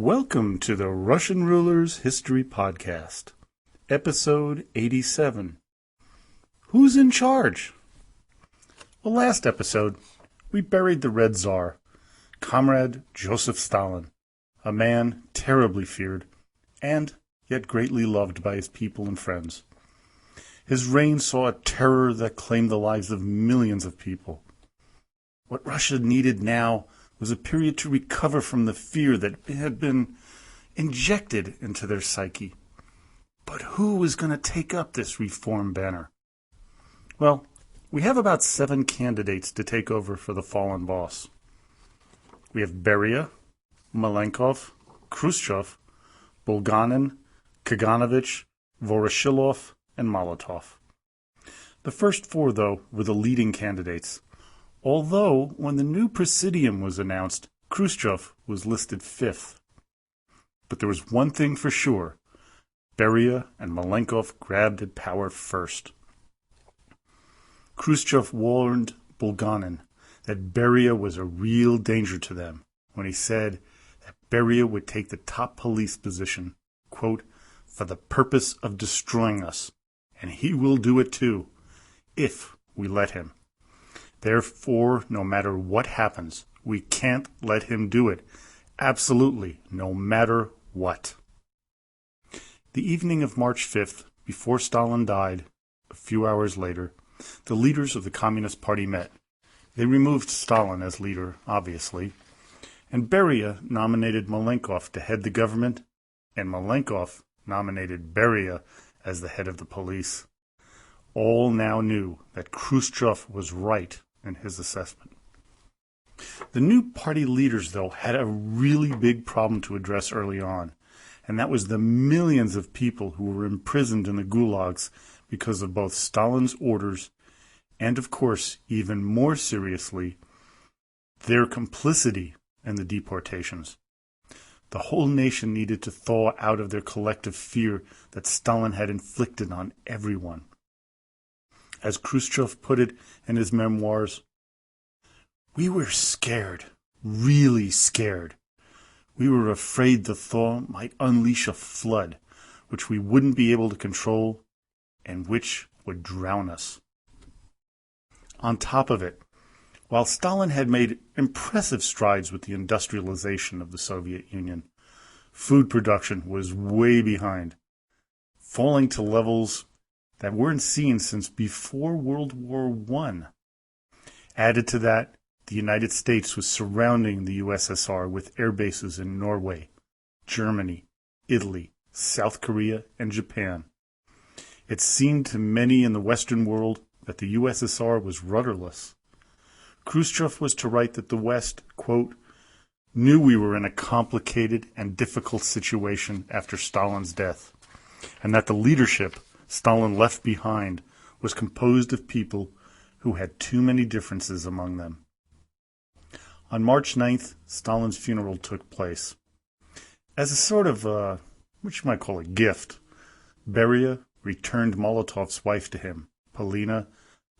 Welcome to the Russian Rulers History Podcast, Episode 87. Who's in charge? Well, last episode, we buried the Red Tsar, Comrade Joseph Stalin, a man terribly feared and yet greatly loved by his people and friends. His reign saw a terror that claimed the lives of millions of people. What Russia needed now was a period to recover from the fear that had been injected into their psyche. But who was going to take up this reform banner? Well, we have about 7 candidates to take over for the fallen boss. We have Beria, Malenkov, Khrushchev, Bulganin, Kaganovich, Voroshilov, and Molotov. The first 4, though, were the leading candidates. Although, when the new Presidium was announced, Khrushchev was listed 5th. But there was one thing for sure. Beria and Malenkov grabbed at power first. Khrushchev warned Bulganin that Beria was a real danger to them when he said that Beria would take the top police position, quote, for the purpose of destroying us, and he will do it too, if we let him. Therefore, no matter what happens, we can't let him do it. Absolutely, no matter what. The evening of March 5th, before Stalin died, a few hours later, the leaders of the Communist Party met. They removed Stalin as leader, obviously, and Beria nominated Malenkov to head the government, and Malenkov nominated Beria as the head of the police. All now knew that Khrushchev was right in his assessment. The new party leaders, though, had a really big problem to address early on, and that was the millions of people who were imprisoned in the gulags because of both Stalin's orders and, of course, even more seriously, their complicity in the deportations. The whole nation needed to thaw out of their collective fear that Stalin had inflicted on everyone. As Khrushchev put it in his memoirs, "We were scared, really scared. We were afraid the thaw might unleash a flood, which we wouldn't be able to control, and which would drown us." On top of it, while Stalin had made impressive strides with the industrialization of the Soviet Union, food production was way behind, falling to levels that weren't seen since before World War I. Added to that, the United States was surrounding the USSR with air bases in Norway, Germany, Italy, South Korea, and Japan. It seemed to many in the Western world that the USSR was rudderless. Khrushchev was to write that the West, quote, knew we were in a complicated and difficult situation after Stalin's death, and that the leadership Stalin left behind was composed of people who had too many differences among them. On March 9th, Stalin's funeral took place. As a sort of, what you might call a gift, Beria returned Molotov's wife to him, Polina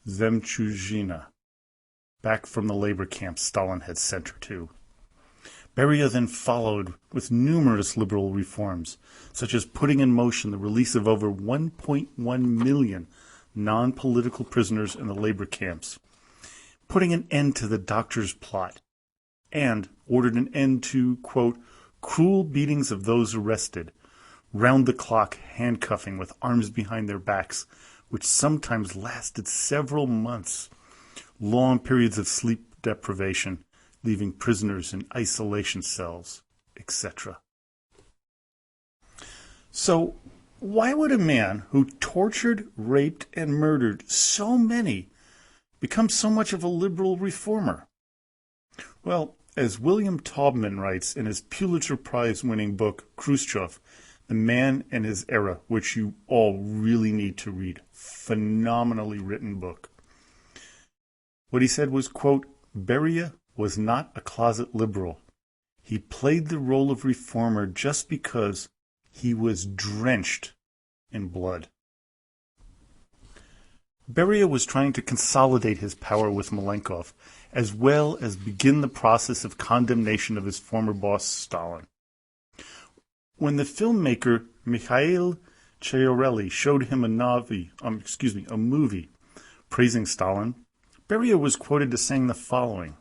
Zemchuzhina, back from the labor camp Stalin had sent her to. Beria then followed with numerous liberal reforms, such as putting in motion the release of over 1.1 million non-political prisoners in the labor camps, putting an end to the doctor's plot, and ordered an end to, quote, cruel beatings of those arrested, round-the-clock handcuffing with arms behind their backs, which sometimes lasted several months, long periods of sleep deprivation, leaving prisoners in isolation cells, etc. So, why would a man who tortured, raped, and murdered so many become so much of a liberal reformer? Well, as William Taubman writes in his Pulitzer Prize-winning book, Khrushchev, The Man and His Era, which you all really need to read, phenomenally written book. What he said was, quote, Beria was not a closet liberal. He played the role of reformer just because he was drenched in blood. Beria was trying to consolidate his power with Malenkov, as well as begin the process of condemnation of his former boss, Stalin. When the filmmaker Mikhail Chiarelli showed him a movie praising Stalin, Beria was quoted as saying the following: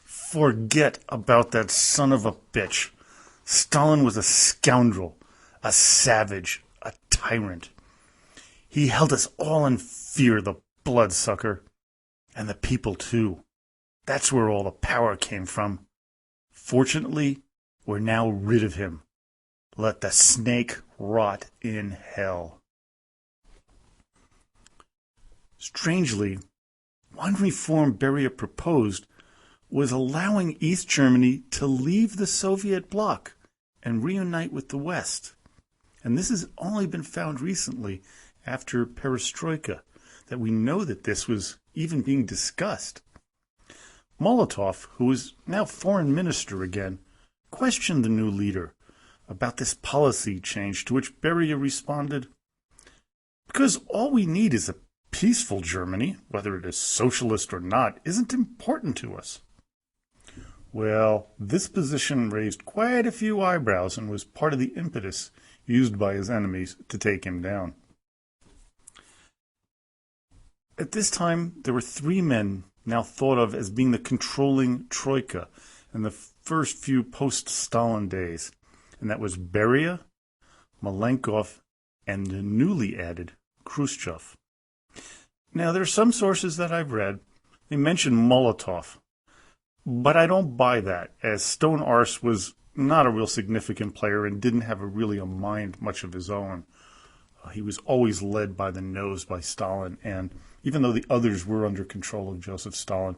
"Forget about that son of a bitch. Stalin was a scoundrel, a savage, a tyrant. He held us all in fear, the bloodsucker. And the people, too. That's where all the power came from. Fortunately, we're now rid of him. Let the snake rot in hell." Strangely, one reform Beria proposed was allowing East Germany to leave the Soviet bloc and reunite with the West. And this has only been found recently, after Perestroika, that we know that this was even being discussed. Molotov, who was now foreign minister again, questioned the new leader about this policy change, to which Beria responded, "Because all we need is a peaceful Germany, whether it is socialist or not, isn't important to us." Well, this position raised quite a few eyebrows and was part of the impetus used by his enemies to take him down. At this time, there were three men now thought of as being the controlling troika in the first few post-Stalin days, and that was Beria, Malenkov, and the newly added Khrushchev. Now, there are some sources that I've read, they mention Molotov, but I don't buy that, as Stone Arse was not a real significant player and didn't have really a mind much of his own. He was always led by the nose by Stalin, and even though the others were under control of Joseph Stalin,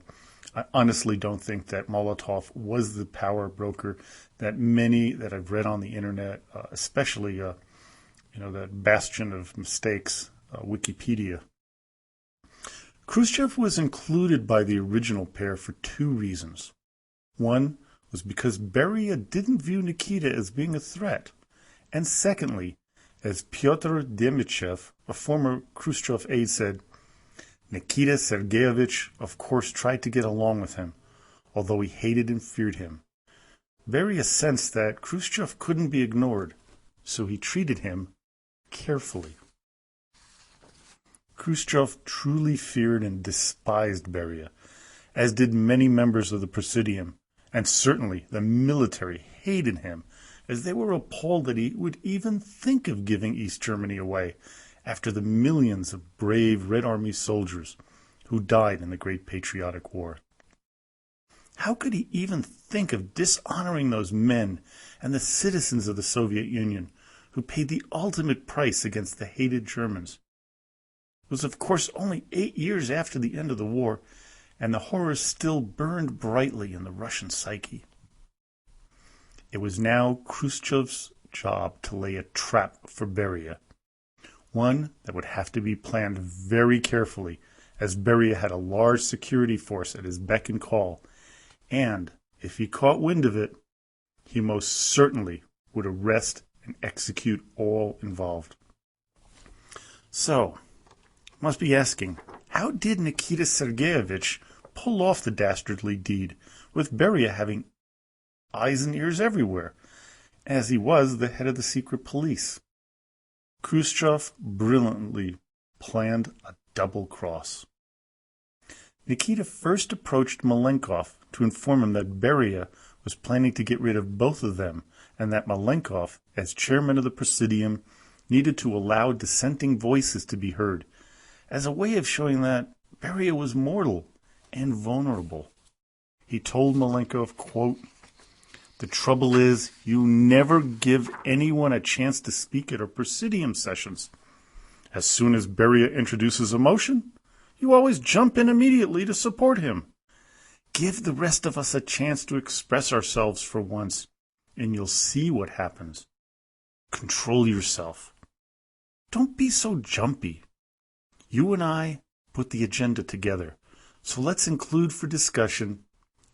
I honestly don't think that Molotov was the power broker that many that I've read on the internet, especially that bastion of mistakes, Wikipedia. Khrushchev was included by the original pair for two reasons. One was because Beria didn't view Nikita as being a threat, and secondly, as Pyotr Demichev, a former Khrushchev aide, said, Nikita Sergeyevich, of course, tried to get along with him, although he hated and feared him. Beria sensed that Khrushchev couldn't be ignored, so he treated him carefully. Khrushchev truly feared and despised Beria, as did many members of the Presidium, and certainly the military hated him, as they were appalled that he would even think of giving East Germany away after the millions of brave Red Army soldiers who died in the Great Patriotic War. How could he even think of dishonoring those men and the citizens of the Soviet Union who paid the ultimate price against the hated Germans? It was, of course, only 8 years after the end of the war, and the horrors still burned brightly in the Russian psyche. It was now Khrushchev's job to lay a trap for Beria, one that would have to be planned very carefully, as Beria had a large security force at his beck and call, and if he caught wind of it, he most certainly would arrest and execute all involved. So, must be asking, how did Nikita Sergeyevich pull off the dastardly deed, with Beria having eyes and ears everywhere, as he was the head of the secret police? Khrushchev brilliantly planned a double cross. Nikita first approached Malenkov to inform him that Beria was planning to get rid of both of them, and that Malenkov, as chairman of the Presidium, needed to allow dissenting voices to be heard, as a way of showing that Beria was mortal and vulnerable. He told Malenkov, quote, "The trouble is, you never give anyone a chance to speak at our Presidium sessions. As soon as Beria introduces a motion, you always jump in immediately to support him. Give the rest of us a chance to express ourselves for once, and you'll see what happens. Control yourself. Don't be so jumpy. You and I put the agenda together, so let's include for discussion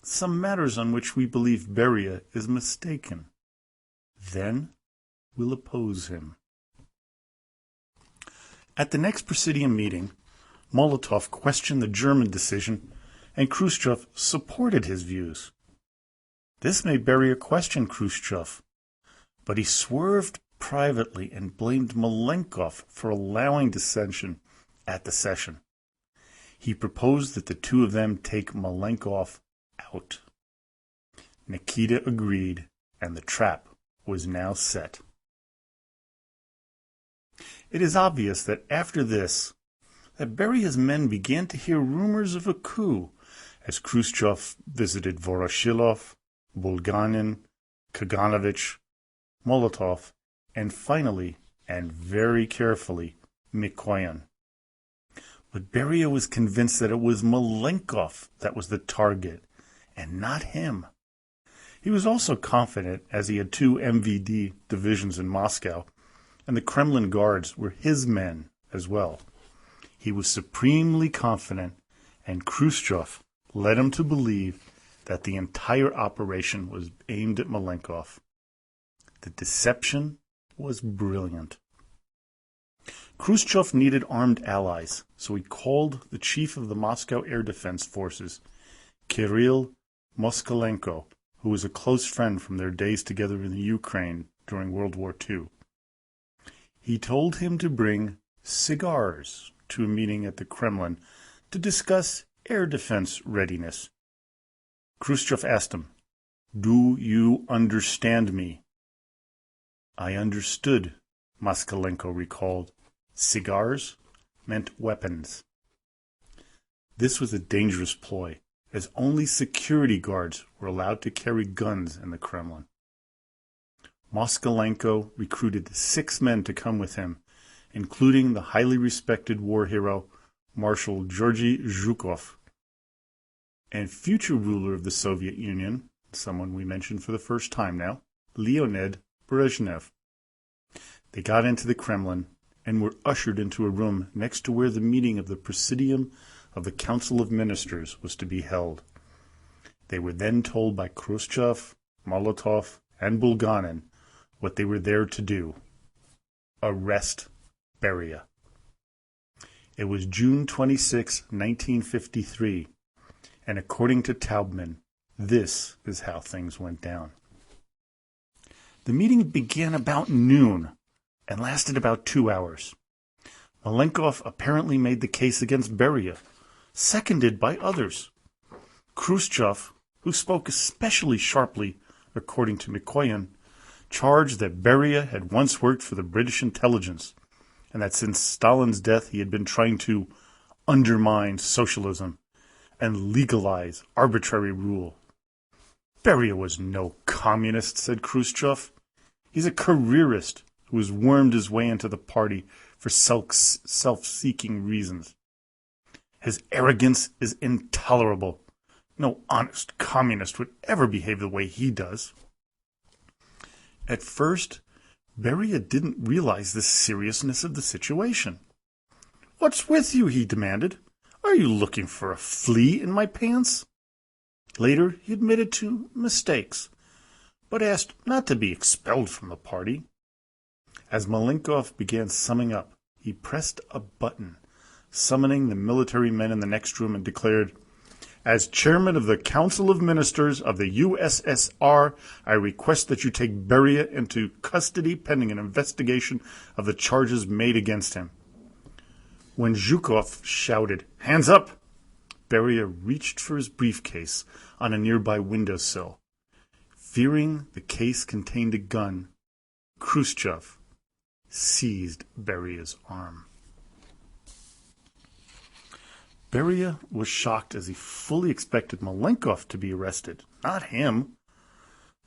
some matters on which we believe Beria is mistaken. Then we'll oppose him." At the next Presidium meeting, Molotov questioned the German decision, and Khrushchev supported his views. This made Beria question Khrushchev. But he swerved privately and blamed Malenkov for allowing dissension at the session. He proposed that the two of them take Malenkov out. Nikita agreed, and the trap was now set. It is obvious that after this, that Beria's men began to hear rumors of a coup as Khrushchev visited Voroshilov, Bulganin, Kaganovich, Molotov, and finally, and very carefully, Mikoyan. But Beria was convinced that it was Malenkov that was the target, and not him. He was also confident, as he had 2 MVD divisions in Moscow, and the Kremlin guards were his men as well. He was supremely confident, and Khrushchev led him to believe that the entire operation was aimed at Malenkov. The deception was brilliant. Khrushchev needed armed allies, so he called the chief of the Moscow Air Defense Forces, Kirill Moskalenko, who was a close friend from their days together in the Ukraine during World War II. He told him to bring cigars to a meeting at the Kremlin to discuss air defense readiness. Khrushchev asked him, "Do you understand me?" "I understood," Moskalenko recalled. Cigars meant weapons. This was a dangerous ploy, as only security guards were allowed to carry guns in the Kremlin. Moskalenko recruited 6 men to come with him, including the highly respected war hero Marshal Georgy Zhukov, and future ruler of the Soviet Union, someone we mentioned for the first time now, Leonid Brezhnev. They got into the Kremlin and were ushered into a room next to where the meeting of the Presidium of the Council of Ministers was to be held. They were then told by Khrushchev, Molotov, and Bulganin what they were there to do: arrest Beria. It was June 26, 1953, and according to Taubman, this is how things went down. The meeting began about noon and lasted about 2 hours. Malenkov apparently made the case against Beria, seconded by others. Khrushchev, who spoke especially sharply, according to Mikoyan, charged that Beria had once worked for the British intelligence, and that since Stalin's death he had been trying to undermine socialism and legalize arbitrary rule. "Beria was no communist," said Khrushchev. "He's a careerist who has wormed his way into the party for self-seeking reasons. His arrogance is intolerable. No honest communist would ever behave the way he does." At first, Beria didn't realize the seriousness of the situation. "What's with you?" he demanded. "Are you looking for a flea in my pants?" Later, he admitted to mistakes, but asked not to be expelled from the party. As Malenkov began summing up, he pressed a button, summoning the military men in the next room, and declared, "As chairman of the Council of Ministers of the USSR, I request that you take Beria into custody pending an investigation of the charges made against him." When Zhukov shouted, "Hands up!" Beria reached for his briefcase on a nearby windowsill. Fearing the case contained a gun, Khrushchev seized Beria's arm. Beria was shocked as he fully expected Malenkov to be arrested, not him.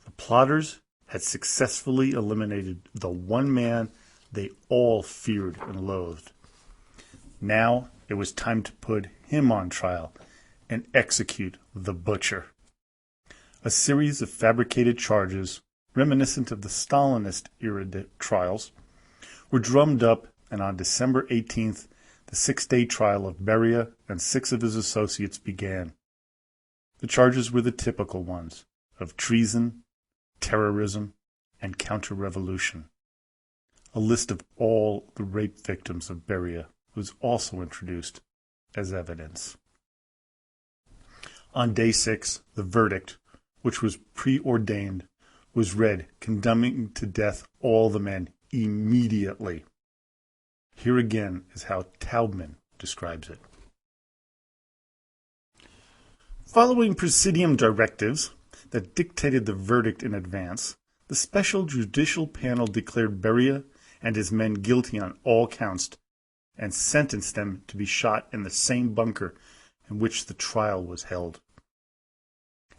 The plotters had successfully eliminated the one man they all feared and loathed. Now it was time to put him on trial and execute the butcher. A series of fabricated charges, reminiscent of the Stalinist-era trials, were drummed up, and on December 18th, the 6-day trial of Beria and 6 of his associates began. The charges were the typical ones of treason, terrorism, and counter-revolution. A list of all the rape victims of Beria was also introduced as evidence. On day 6, the verdict, which was preordained, was read, condemning to death all the men immediately. Here again is how Taubman describes it. Following Presidium directives that dictated the verdict in advance, the special judicial panel declared Beria and his men guilty on all counts and sentenced them to be shot in the same bunker in which the trial was held.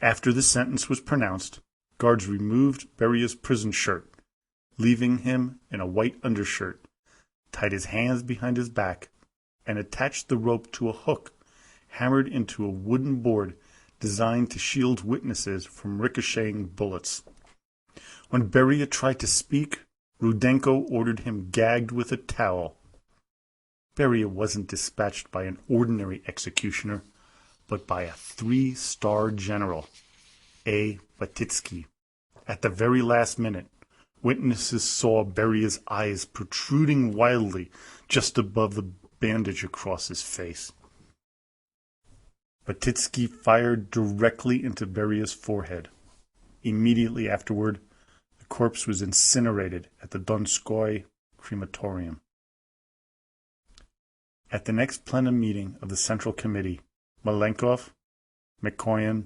After the sentence was pronounced, guards removed Beria's prison shirt, leaving him in a white undershirt, tied his hands behind his back, and attached the rope to a hook hammered into a wooden board designed to shield witnesses from ricocheting bullets. When Beria tried to speak, Rudenko ordered him gagged with a towel. Beria wasn't dispatched by an ordinary executioner, but by a 3-star general, A. Batitsky. At the very last minute, witnesses saw Beria's eyes protruding wildly just above the bandage across his face. Batitsky fired directly into Beria's forehead. Immediately afterward, the corpse was incinerated at the Donskoy crematorium. At the next plenum meeting of the Central Committee, Malenkov, Mikoyan,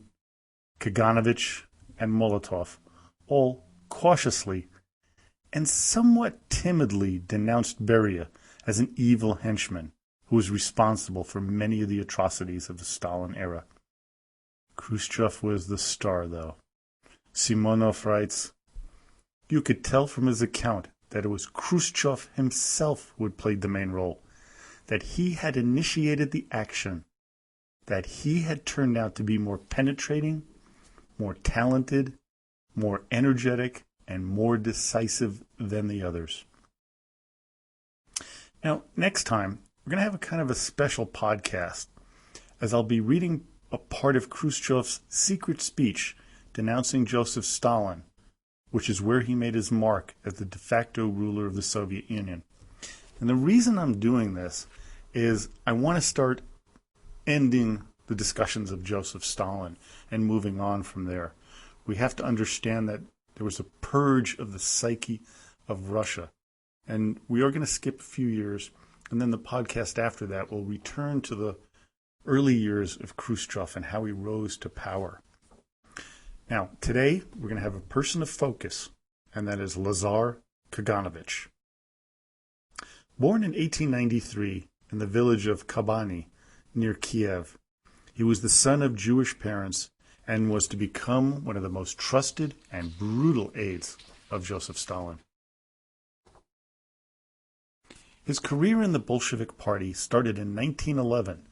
Kaganovich, and Molotov all cautiously and somewhat timidly denounced Beria as an evil henchman who was responsible for many of the atrocities of the Stalin era. Khrushchev was the star, though. Simonov writes, "You could tell from his account that it was Khrushchev himself who had played the main role, that he had initiated the action, that he had turned out to be more penetrating, more talented, more energetic, and more decisive than the others." Now, next time, we're going to have a kind of a special podcast, as I'll be reading a part of Khrushchev's secret speech denouncing Joseph Stalin, which is where he made his mark as the de facto ruler of the Soviet Union. And the reason I'm doing this is I want to start ending the discussions of Joseph Stalin and moving on from there. We have to understand that there was a purge of the psyche of Russia. And we are going to skip a few years, and then the podcast after that will return to the early years of Khrushchev and how he rose to power. Now, today we're going to have a person of focus, and that is Lazar Kaganovich. Born in 1893 in the village of Kabani, near Kiev, he was the son of Jewish parents and was to become one of the most trusted and brutal aides of Joseph Stalin. His career in the Bolshevik Party started in 1911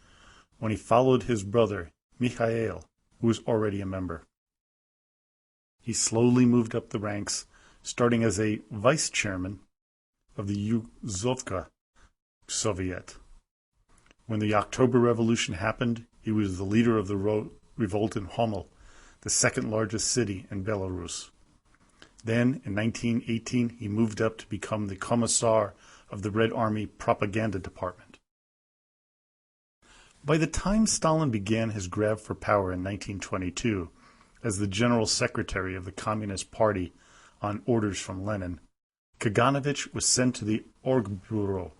when he followed his brother, Mikhail, who was already a member. He slowly moved up the ranks, starting as a vice chairman of the Yuzovka Soviet. When the October Revolution happened, he was the leader of the revolt in Homel, the second largest city in Belarus. Then, in 1918, he moved up to become the Commissar of the Red Army Propaganda Department. By the time Stalin began his grab for power in 1922, as the General Secretary of the Communist Party on orders from Lenin, Kaganovich was sent to the Orgbureau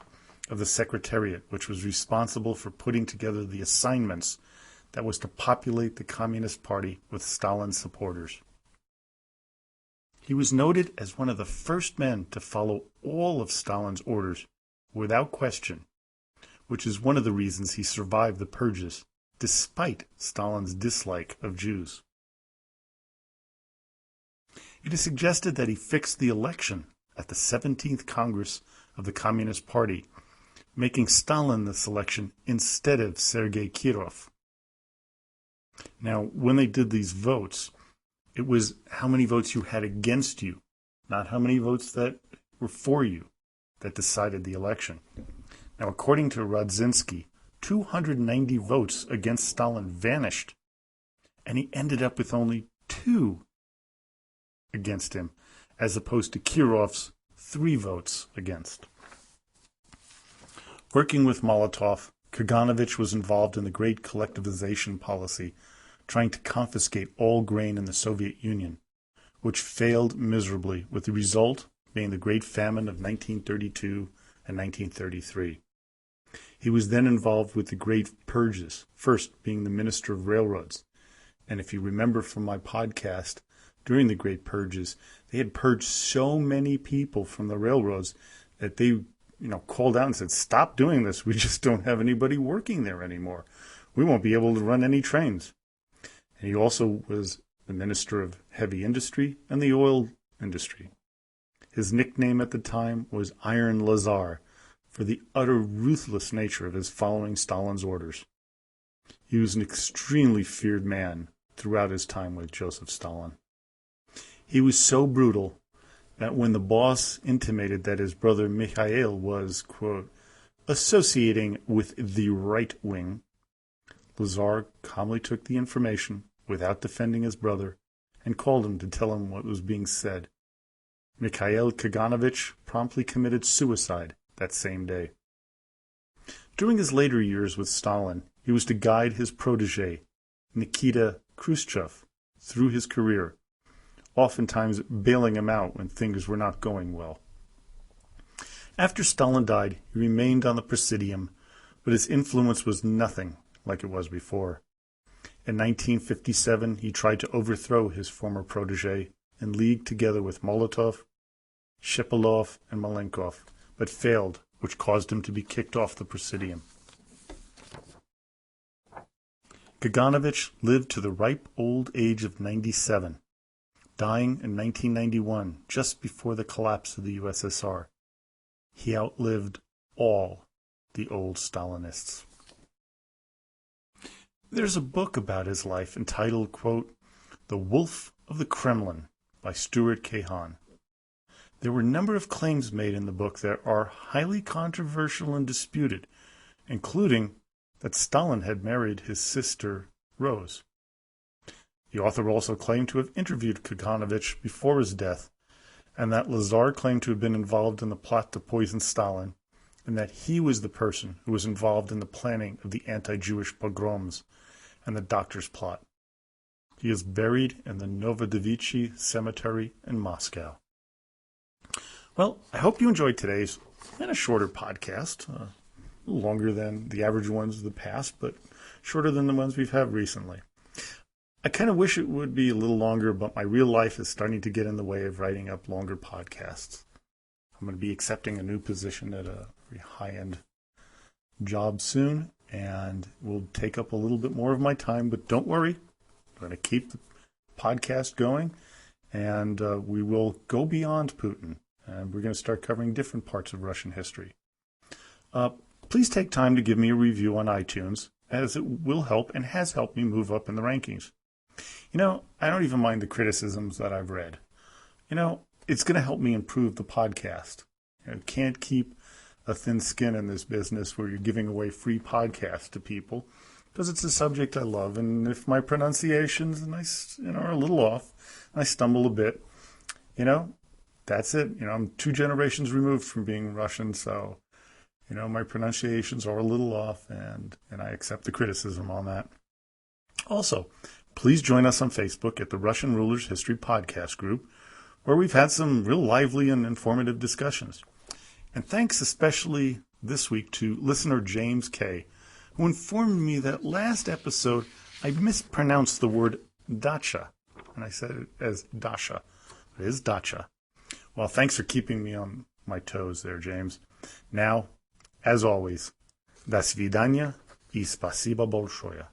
of the Secretariat, which was responsible for putting together the assignments that was to populate the Communist Party with Stalin's supporters. He was noted as one of the first men to follow all of Stalin's orders without question, which is one of the reasons he survived the purges, despite Stalin's dislike of Jews. It is suggested that he fixed the election at the 17th Congress of the Communist Party, making Stalin the selection instead of Sergei Kirov. Now, when they did these votes, it was how many votes you had against you, not how many votes that were for you, that decided the election. Now, according to Rodzinski, 290 votes against Stalin vanished, and he ended up with only 2 against him, as opposed to Kirov's 3 votes against. Working with Molotov, Kaganovich was involved in the great collectivization policy, trying to confiscate all grain in the Soviet Union, which failed miserably, with the result being the Great Famine of 1932 and 1933. He was then involved with the Great Purges, first being the Minister of Railroads. And if you remember from my podcast, during the Great Purges, they had purged so many people from the railroads that they called out and said, stop doing this. We just don't have anybody working there anymore. We won't be able to run any trains. And he also was the Minister of Heavy Industry and the Oil Industry. His nickname at the time was Iron Lazar, for the utter ruthless nature of his following Stalin's orders. He was an extremely feared man throughout his time with Joseph Stalin. He was so brutal that when the boss intimated that his brother Mikhail was, quote, associating with the right wing, Lazar calmly took the information without defending his brother and called him to tell him what was being said. Mikhail Kaganovich promptly committed suicide that same day. During his later years with Stalin, he was to guide his protege, Nikita Khrushchev, through his career, oftentimes bailing him out when things were not going well. After Stalin died, he remained on the Presidium, but his influence was nothing like it was before. In 1957, he tried to overthrow his former protege and leagued together with Molotov, Shepilov, and Malenkov, but failed, which caused him to be kicked off the Presidium. Kaganovich lived to the ripe old age of 97, dying in 1991, just before the collapse of the USSR. He outlived all the old Stalinists. There's a book about his life entitled, quote, The Wolf of the Kremlin by Stuart K. Hahn. There were a number of claims made in the book that are highly controversial and disputed, including that Stalin had married his sister, Rose. The author also claimed to have interviewed Kaganovich before his death, and that Lazar claimed to have been involved in the plot to poison Stalin, and that he was the person who was involved in the planning of the anti-Jewish pogroms and the doctor's plot. He is buried in the Novodevichy Cemetery in Moscow. Well, I hope you enjoyed today's and a shorter podcast, a little longer than the average ones of the past, but shorter than the ones we've had recently. I kind of wish it would be a little longer, but my real life is starting to get in the way of writing up longer podcasts. I'm going to be accepting a new position at a very high-end job soon, and will take up a little bit more of my time, but don't worry. I'm going to keep the podcast going, and we will go beyond Putin. And we're going to start covering different parts of Russian history. Please take time to give me a review on iTunes, as it will help and has helped me move up in the rankings. I don't even mind the criticisms that I've read. It's going to help me improve the podcast. Can't keep a thin skin in this business where you're giving away free podcasts to people, because it's a subject I love. And if my pronunciations are a little off, and I stumble a bit, that's it. I'm 2 generations removed from being Russian, so, my pronunciations are a little off, and I accept the criticism on that. Also, please join us on Facebook at the Russian Rulers History Podcast Group, where we've had some real lively and informative discussions. And thanks especially this week to listener James K., who informed me that last episode I mispronounced the word dacha, and I said it as dasha. It is dacha. Well, thanks for keeping me on my toes there, James. Now, as always, до свидания и спасибо большое.